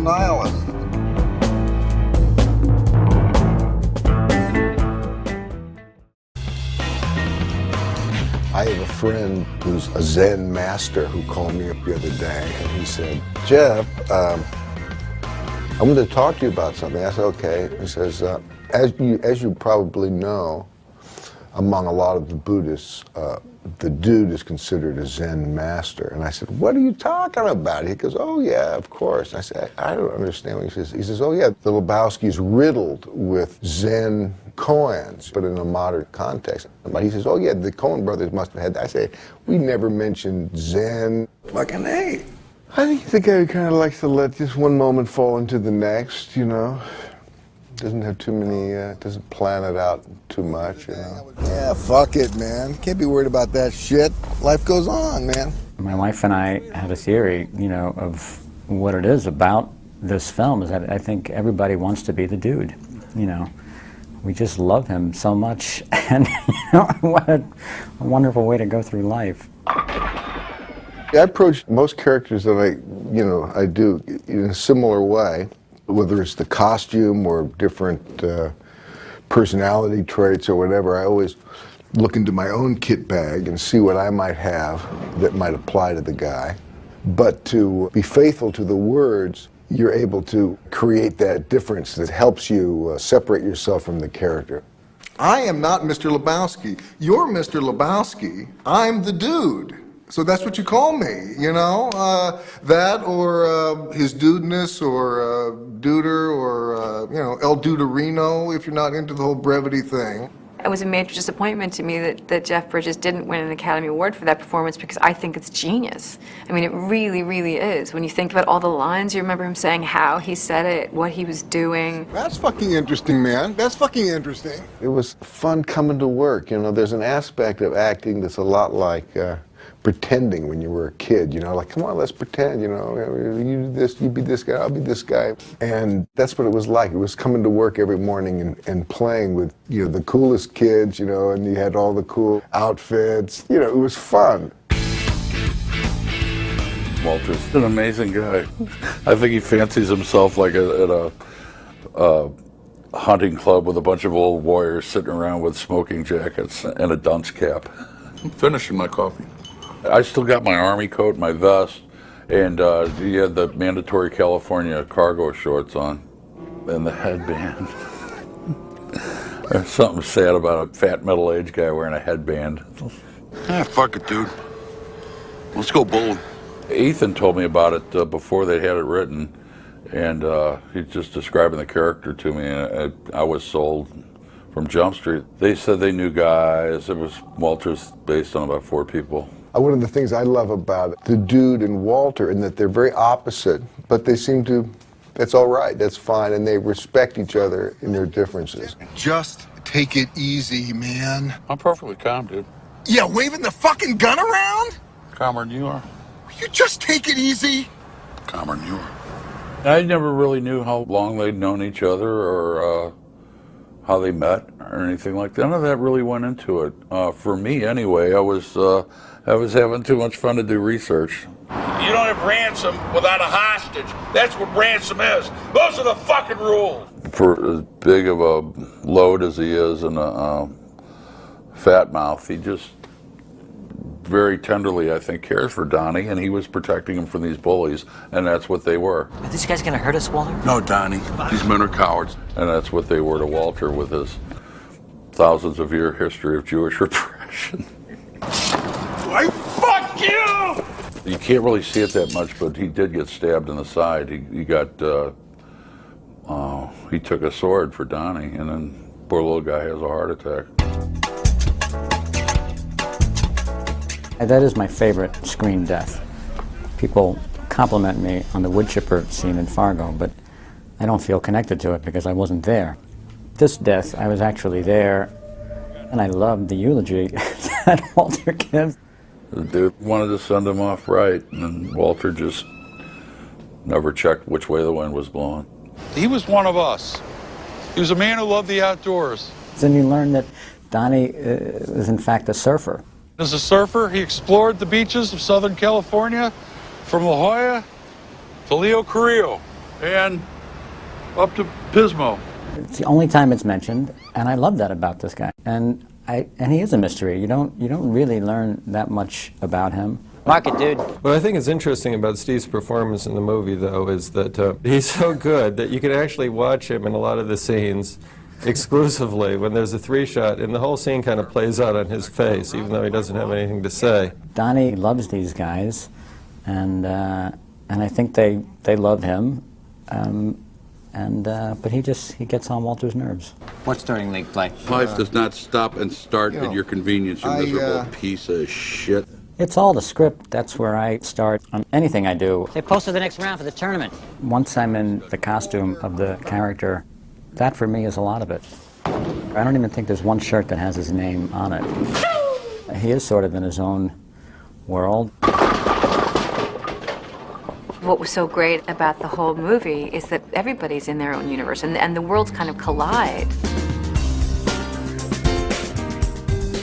nihilist. I have a friend who's a Zen master who called me up the other day, and he said, Jeff, I wanted to talk to you about something. I said, okay. He says, as you probably know, among a lot of the Buddhists, the dude is considered a Zen master. And I said, what are you talking about? He goes, oh yeah, of course. I said, I don't understand what he says. He says, oh yeah, the Lebowski is riddled with Zen koans, but in a modern context. But he says, oh yeah, the Coen Brothers must have had that. I say, we never mentioned Zen. Fucking hey. I think the guy who kind of likes to let just one moment fall into the next, you know. Doesn't have too many, doesn't plan it out too much, you know. Yeah, fuck it, man. Can't be worried about that shit. Life goes on, man. My wife and I had a theory, you know, of what it is about this film is that I think everybody wants to be the dude, you know. We just love him so much, and you know, what a wonderful way to go through life. I approach most characters that I do in a similar way, whether it's the costume or different personality traits or whatever. I always look into my own kit bag and see what I might have that might apply to the guy. But to be faithful to the words, you're able to create that difference that helps you separate yourself from the character. I am not Mr. Lebowski. You're Mr. Lebowski. I'm the dude. So that's what you call me, you know? That or his dudeness or duder or, you know, El Duderino if you're not into the whole brevity thing. It was a major disappointment to me that Jeff Bridges didn't win an Academy Award for that performance because I think it's genius. I mean, it really, really is. When you think about all the lines, you remember him saying how he said it, what he was doing. That's fucking interesting, man. That's fucking interesting. It was fun coming to work, you know. There's an aspect of acting that's a lot like pretending when you were a kid, you know, like, come on, let's pretend, you know, you do this, you be this guy, I'll be this guy. And that's what it was like. It was coming to work every morning and playing with, you know, the coolest kids, you know, and you had all the cool outfits. You know, it was fun. Walter's an amazing guy. I think he fancies himself like at a hunting club with a bunch of old warriors sitting around with smoking jackets and a dunce cap. I'm finishing my coffee. I still got my army coat, my vest, and he had the mandatory California cargo shorts on, and the headband. There's something sad about a fat middle-aged guy wearing a headband. Ah, fuck it, dude. Let's go bowling. Ethan told me about it before they had it written, and he's just describing the character to me, and I was sold from Jump Street. They said they knew guys. It was Walter's based on about 4 people. One of the things I love about the dude and Walter in that they're very opposite, but they seem to, that's all right, that's fine, and they respect each other in their differences. Just take it easy, man. I'm perfectly calm, dude. Yeah, waving the fucking gun around? Calmer than you are. You just take it easy. Calmer than you are. I never really knew how long they'd known each other or how they met or anything like that. None of that really went into it. For me, anyway, I was having too much fun to do research. You don't have ransom without a hostage. That's what ransom is. Those are the fucking rules. For as big of a load as he is and a fat mouth, he just very tenderly, I think, cares for Donny, and he was protecting him from these bullies, and that's what they were. Are these guys gonna hurt us, Walter? No, Donny. These men are cowards. And that's what they were to Walter with his thousands of year history of Jewish repression. I fuck you! You can't really see it that much, but he did get stabbed in the side. He took a sword for Donny, and then poor little guy has a heart attack. That is my favorite screen death. People compliment me on the wood chipper scene in Fargo, but I don't feel connected to it because I wasn't there. This death, I was actually there, and I loved the eulogy that Walter gives. The dude wanted to send him off right, and Walter just never checked which way the wind was blowing. He was one of us. He was a man who loved the outdoors. Then you learn that Donny is in fact a surfer. As a surfer, he explored the beaches of Southern California from La Jolla to Rio Carrillo. and up to Pismo. It's the only time it's mentioned, and I love that about this guy. And he is a mystery. You don't really learn that much about him. Mark it, dude. What I think is interesting about Steve's performance in the movie, though, is that he's so good that you can actually watch him in a lot of the scenes exclusively when there's a 3-shot, and the whole scene kind of plays out on his face, even though he doesn't have anything to say. Donny loves these guys, and I think they love him. But he gets on Walter's nerves. What's during league play? Life does not stop and start at your convenience, you miserable piece of shit. It's all the script. That's where I start on anything I do. They posted the next round for the tournament. Once I'm in the costume of the character, that for me is a lot of it. I don't even think there's one shirt that has his name on it. He is sort of in his own world. What was so great about the whole movie is that everybody's in their own universe, and the worlds kind of collide.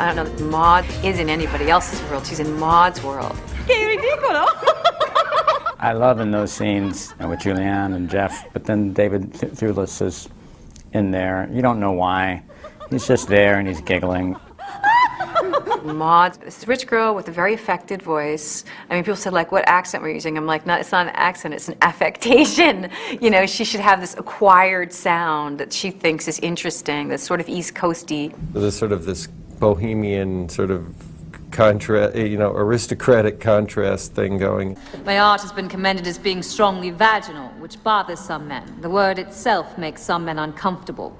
I don't know that Maud is in anybody else's world. She's in Maud's world. I love in those scenes with Julianne and Jeff, but then David Thewlis is in there. You don't know why. He's just there and he's giggling. Maud, this rich girl with a very affected voice. I mean, people said, like, what accent we're using? I'm like, no, it's not an accent, it's an affectation. You know, she should have this acquired sound that she thinks is interesting, that's sort of East Coasty. There's sort of this bohemian sort of aristocratic contrast thing going. My art has been commended as being strongly vaginal, which bothers some men. The word itself makes some men uncomfortable.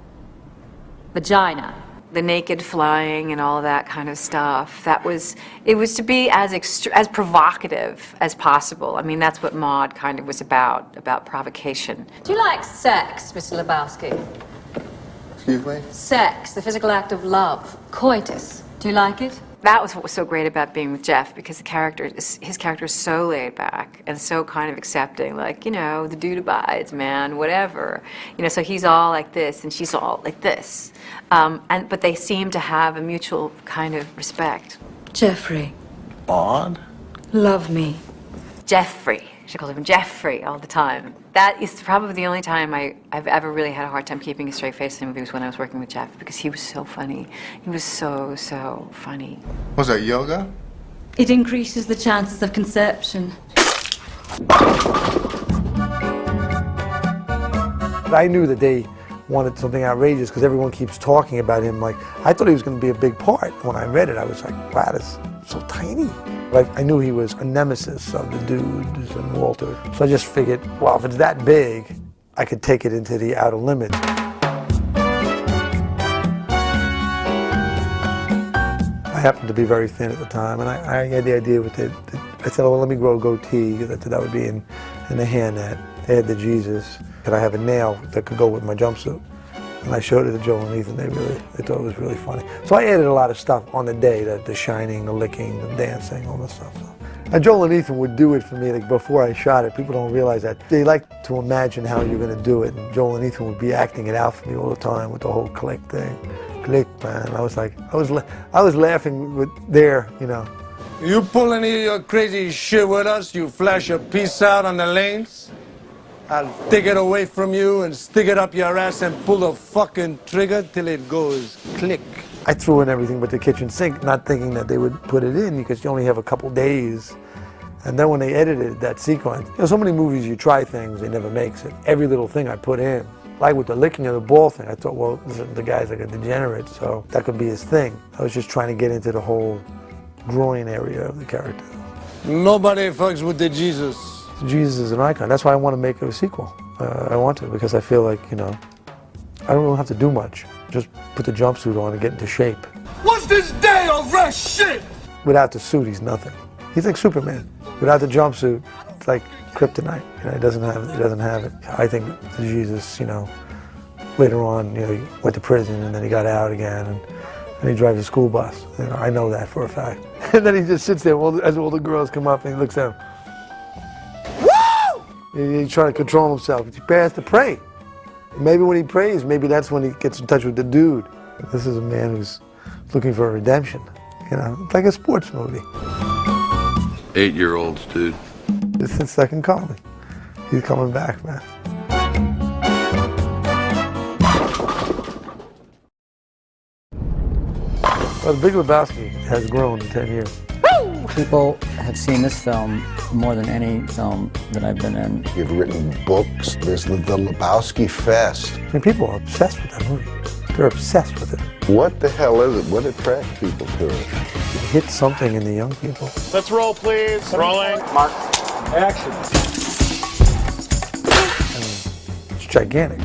Vagina. The naked flying and all of that kind of stuff. It was to be as provocative as possible. I mean, that's what Maud kind of was about provocation. Do you like sex, Mr. Lebowski? Excuse me? Sex, the physical act of love, coitus. Do you like it? That was what was so great about being with Jeff, because his character is so laid back and so kind of accepting, like, you know, the dude abides, man, whatever. You know, so he's all like this and she's all like this. But they seem to have a mutual kind of respect. Jeffrey. Maud? Love me. Jeffrey. She calls him Jeffrey all the time. That is probably the only time I've ever really had a hard time keeping a straight face in a movie was when I was working with Jeff, because he was so funny. He was so funny. Was that yoga? It increases the chances of conception. I knew that they wanted something outrageous because everyone keeps talking about him. Like, I thought he was going to be a big part. When I read it, I was like, wow, that's so tiny. But I knew he was a nemesis of the dudes and Walter. So I just figured, well, if it's that big, I could take it into the outer limit. I happened to be very thin at the time, and I had the idea with it. I said, well, let me grow a goatee. That would be in the hairnet. They had the Jesus. Could I have a nail that could go with my jumpsuit? And I showed it to Joel and Ethan. They thought it was really funny. So I added a lot of stuff on the day, the shining, the licking, the dancing, all the stuff. And Joel and Ethan would do it for me, like, before I shot it. People don't realize that. They like to imagine how you're going to do it. And Joel and Ethan would be acting it out for me all the time with the whole click thing. Click, man. I was like, I was laughing with their, you know. You pull any of your crazy shit with us, you flash your piece out on the lanes, I'll take it away from you and stick it up your ass and pull the fucking trigger till it goes click. I threw in everything but the kitchen sink, not thinking that they would put it in because you only have a couple days. And then when they edited that sequence, so many movies you try things, they never makes it. Every little thing I put in. Like with the licking of the ball thing, I thought, well, the guy's like a degenerate, so that could be his thing. I was just trying to get into the whole groin area of the character. Nobody fucks with the Jesus. Jesus is an icon. That's why I want to make a sequel. I want to, because I feel like, you know, I don't really have to do much. Just put the jumpsuit on and get into shape. What's this day of rush shit? Without the suit, he's nothing. He's like Superman. Without the jumpsuit, it's like kryptonite. You know, he doesn't have it. I think the Jesus, you know, later on, you know, he went to prison and then he got out again and he drives a school bus. You know, I know that for a fact. And then he just sits there as all the girls come up and he looks at them. He's trying to control himself. He has to pray. Maybe when he prays, maybe that's when he gets in touch with the dude. This is a man who's looking for a redemption. You know, it's like a sports movie. 8-year-olds, dude. It's his second coming. He's coming back, man. Well, The Big Lebowski has grown in 10 years. People have seen this film more than any film that I've been in. You've written books. There's the Lebowski Fest. I mean, people are obsessed with that movie. They're obsessed with it. What the hell is it? What attracts people to it? It hits something in the young people. Let's roll, please. Rolling. Mark. Action. It's gigantic.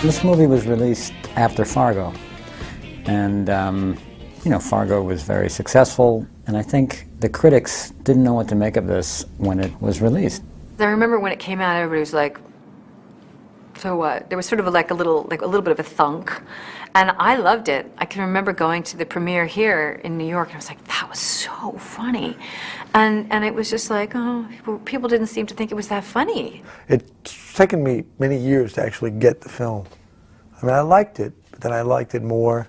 This movie was released after Fargo, and you know, Fargo was very successful, and I think the critics didn't know what to make of this when it was released. I remember when it came out, everybody was like, so what? There was sort of like a little bit of a thunk, and I loved it. I can remember going to the premiere here in New York, and I was like, that was so funny. And it was just like, oh, people didn't seem to think it was that funny. It's taken me many years to actually get the film. I mean, I liked it, but then I liked it more.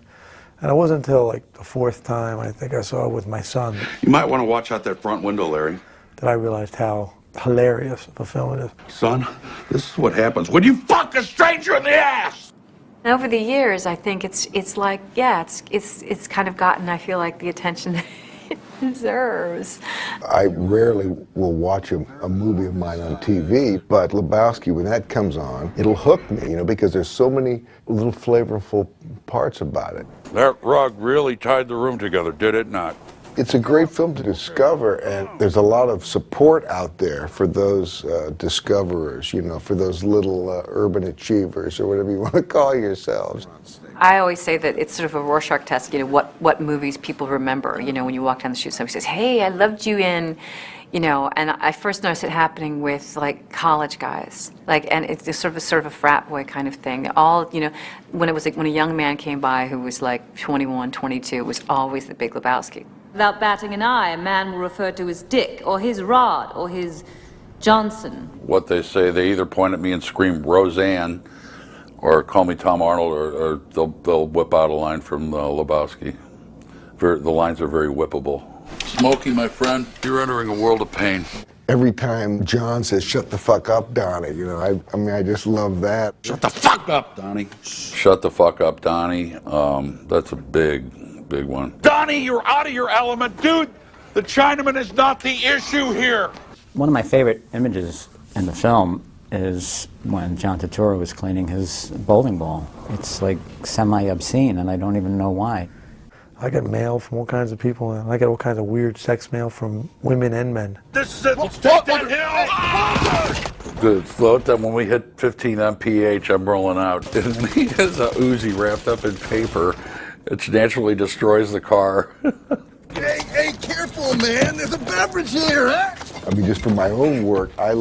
And it wasn't until like the fourth time I think I saw it with my son You might want to watch out that front window, Larry. that I realized how hilarious of a film it is. Son, this is what happens when you fuck a stranger in the ass! And over the years, I think it's like, yeah, it's kind of gotten, I feel like, the attention that it deserves. I rarely will watch a movie of mine on TV, but Lebowski, when that comes on, it'll hook me, you know, because there's so many little flavorful parts about it. That rug really tied the room together, did it not? It's a great film to discover, and there's a lot of support out there for those discoverers, you know, for those little urban achievers, or whatever you want to call yourselves. I always say that it's sort of a Rorschach test, you know, what movies people remember. You know, when you walk down the street, somebody says, hey, I loved you in, you know, and I first noticed it happening with, like, college guys. Like, and it's sort of a frat boy kind of thing. All, you know, when a young man came by who was, like, 21, 22, it was always the Big Lebowski. Without batting an eye, a man will refer to his dick, or his rod, or his Johnson. What they say, they either point at me and scream Roseanne, or call me Tom Arnold, or they'll whip out a line from Lebowski. The lines are very whippable. Smokey, my friend, you're entering a world of pain. Every time John says, shut the fuck up, Donny, you know, I mean, I just love that. Shut the fuck up, Donny. Shut the fuck up, Donny. That's a big one. Donny, you're out of your element. Dude, the Chinaman is not the issue here. One of my favorite images in the film is when John Turturro was cleaning his bowling ball. It's like semi-obscene, and I don't even know why. I get mail from all kinds of people, and I get all kinds of weird sex mail from women and men. This is it. Let's take that hill. Good float that when we hit 15 mph, I'm rolling out. And he has a Uzi wrapped up in paper. It naturally destroys the car. Hey, careful, man. There's a beverage here, huh? I mean, just for my own work, I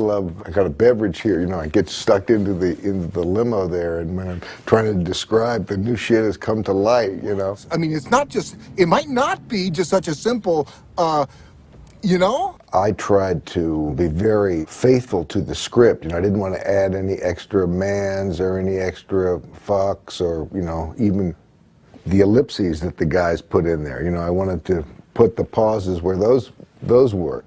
got a beverage here, you know, I get stuck into the limo there, and when I'm trying to describe, the new shit has come to light, you know? I mean, it might not be just such a simple, you know? I tried to be very faithful to the script, you know, I didn't want to add any extra mans or any extra fucks or, you know, even the ellipses that the guys put in there, you know, I wanted to put the pauses where those were.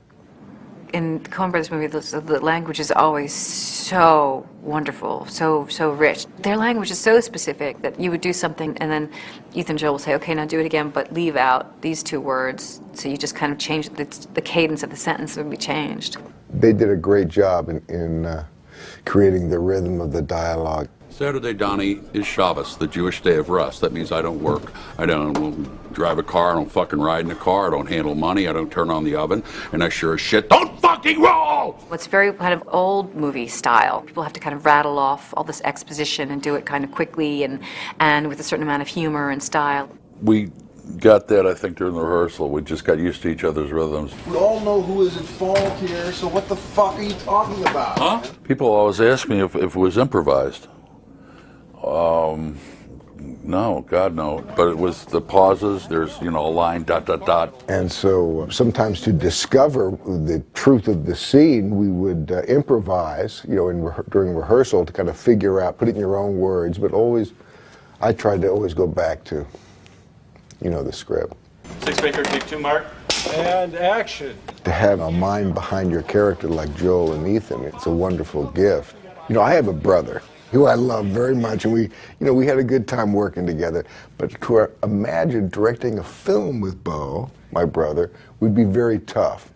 In the Coen Brothers movie, the language is always so wonderful, so rich. Their language is so specific that you would do something, and then Ethan Joel will say, okay, now do it again, but leave out these two words. So you just kind of change the cadence of the sentence would be changed. They did a great job in creating the rhythm of the dialogue. Saturday, Donny, is Shabbos, the Jewish day of rest. That means I don't work. I don't drive a car. I don't fucking ride in a car. I don't handle money. I don't turn on the oven. And I sure as shit don't fucking roll! It's very kind of old movie style. People have to kind of rattle off all this exposition and do it kind of quickly and with a certain amount of humor and style. We got that, I think, during the rehearsal. We just got used to each other's rhythms. We all know who is at fault here, so what the fuck are you talking about? Huh? People always ask me if it was improvised. No, God, no. But it was the pauses, there's, you know, a line, ... And so sometimes to discover the truth of the scene, we would improvise, you know, during rehearsal to kind of figure out, put it in your own words, but always, I tried to always go back to, you know, the script. 6 Baker, take 2, Mark. And action. To have a mind behind your character like Joel and Ethan, it's a wonderful gift. You know, I have a brother who I love very much, and we had a good time working together. But to imagine directing a film with Bo, my brother, would be very tough,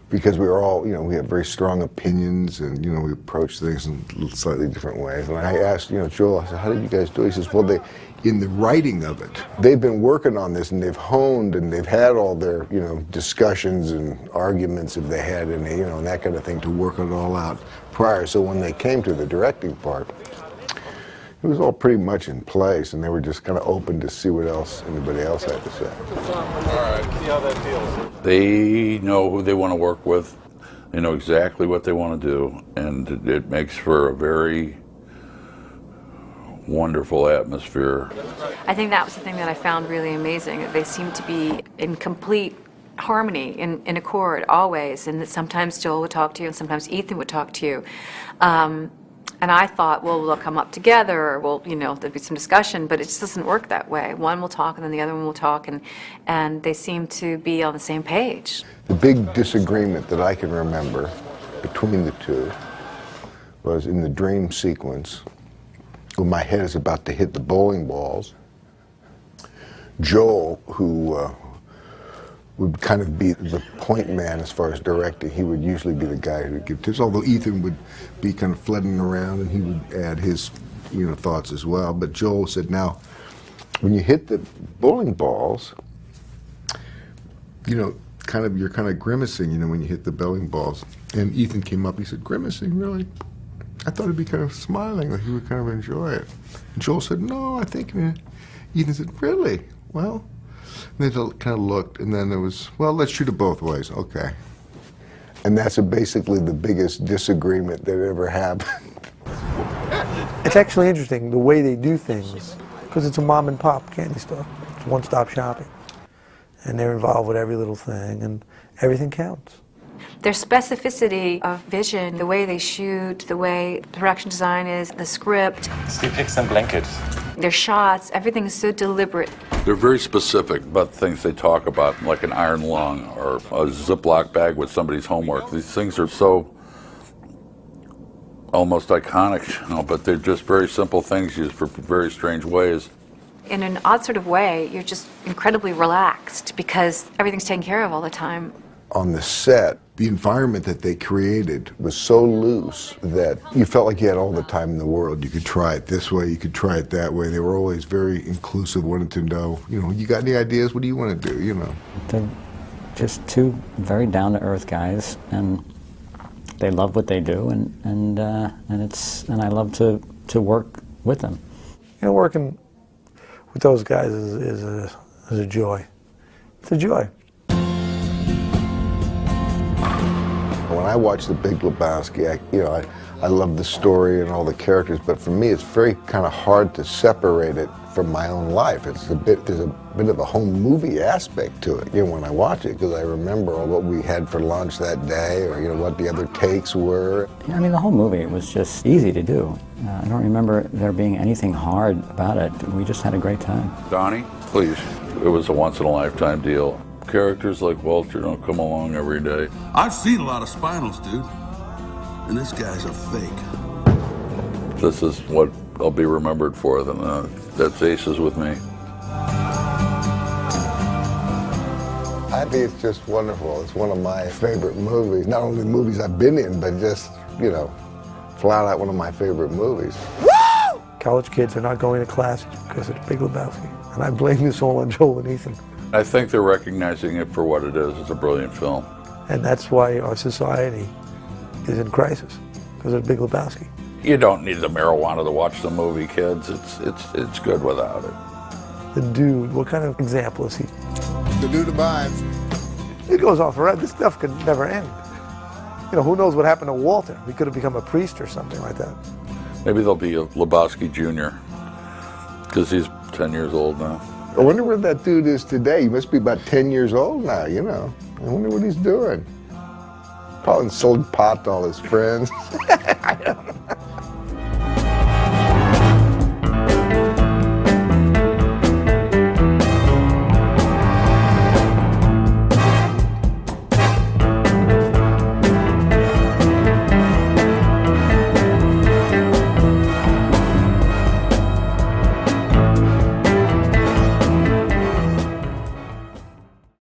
because we were all, we have very strong opinions, and, we approach things in slightly different ways. And I asked, Joel, I said, how did you guys do it? He says, well, in the writing of it, they've been working on this, and they've honed, and they've had all their, discussions and arguments if they had any, and that kind of thing to work it all out prior. So when they came to the directing part, it was all pretty much in place, and they were just kind of open to see what else anybody else had to say. All right, see how that feels. They know who they want to work with. They know exactly what they want to do, and it makes for a very wonderful atmosphere. I think that was the thing that I found really amazing, that they seemed to be in complete harmony, in accord always, and that sometimes Joel would talk to you and sometimes Ethan would talk to you. And I thought, well, they'll come up together, or well, there'll be some discussion, but it just doesn't work that way. One will talk and then the other one will talk, and they seem to be on the same page. The big disagreement that I can remember between the two was in the dream sequence when my head is about to hit the bowling balls. Joel, who would kind of be the point man as far as directing, he would usually be the guy who would give tips, although Ethan would be kind of flitting around and he would add his thoughts as well. But Joel said, now, when you hit the bowling balls, you're kind of grimacing, when you hit the bowling balls. And Ethan came up, he said, grimacing, really? I thought he'd be kind of smiling, like he would kind of enjoy it. And Joel said, no, I think, Ethan said, really? Well, and they kind of looked, and then there was, well, let's shoot it both ways, okay. And that's basically the biggest disagreement that ever happened. It's actually interesting, the way they do things, because it's a mom and pop candy store. It's one-stop shopping. And they're involved with every little thing, and everything counts. Their specificity of vision, the way they shoot, the way production design is, the script. Steve picks some blankets. Their shots, everything is so deliberate. They're very specific about the things they talk about, like an iron lung or a Ziploc bag with somebody's homework. These things are so almost iconic, but they're just very simple things used for very strange ways. In an odd sort of way, you're just incredibly relaxed because everything's taken care of all the time. On the set, the environment that they created was so loose that you felt like you had all the time in the world. You could try it this way, you could try it that way. They were always very inclusive, wanted to know, you got any ideas? What do you want to do, They're just two very down-to-earth guys, and they love what they do, and I love to work with them. Working with those guys is a joy. It's a joy. When I watch The Big Lebowski, I love the story and all the characters, but for me, it's very kind of hard to separate it from my own life. There's a bit of a home movie aspect to it, when I watch it, because I remember what we had for lunch that day, or what the other takes were. Yeah, the whole movie was just easy to do. I don't remember there being anything hard about it. We just had a great time. Donny, please. It was a once-in-a-lifetime deal. Characters like Walter don't come along every day. I've seen a lot of spinals, dude. And this guy's a fake. This is what I'll be remembered for. That's Aces with me. I think it's just wonderful. It's one of my favorite movies. Not only movies I've been in, but just, flat out one of my favorite movies. Woo! College kids are not going to classes because of The Big Lebowski. And I blame this all on Joel and Ethan. I think they're recognizing it for what it is. It's a brilliant film. And that's why our society is in crisis, because of The Big Lebowski. You don't need the marijuana to watch the movie, kids. It's good without it. The dude, what kind of example is he? The dude abides. It goes on forever. This stuff could never end. Who knows what happened to Walter? He could have become a priest or something like that. Maybe there'll be a Lebowski Jr., because he's 10 years old now. I wonder where that dude is today. He must be about 10 years old now, I wonder what he's doing. Probably sold pot to all his friends. I don't know.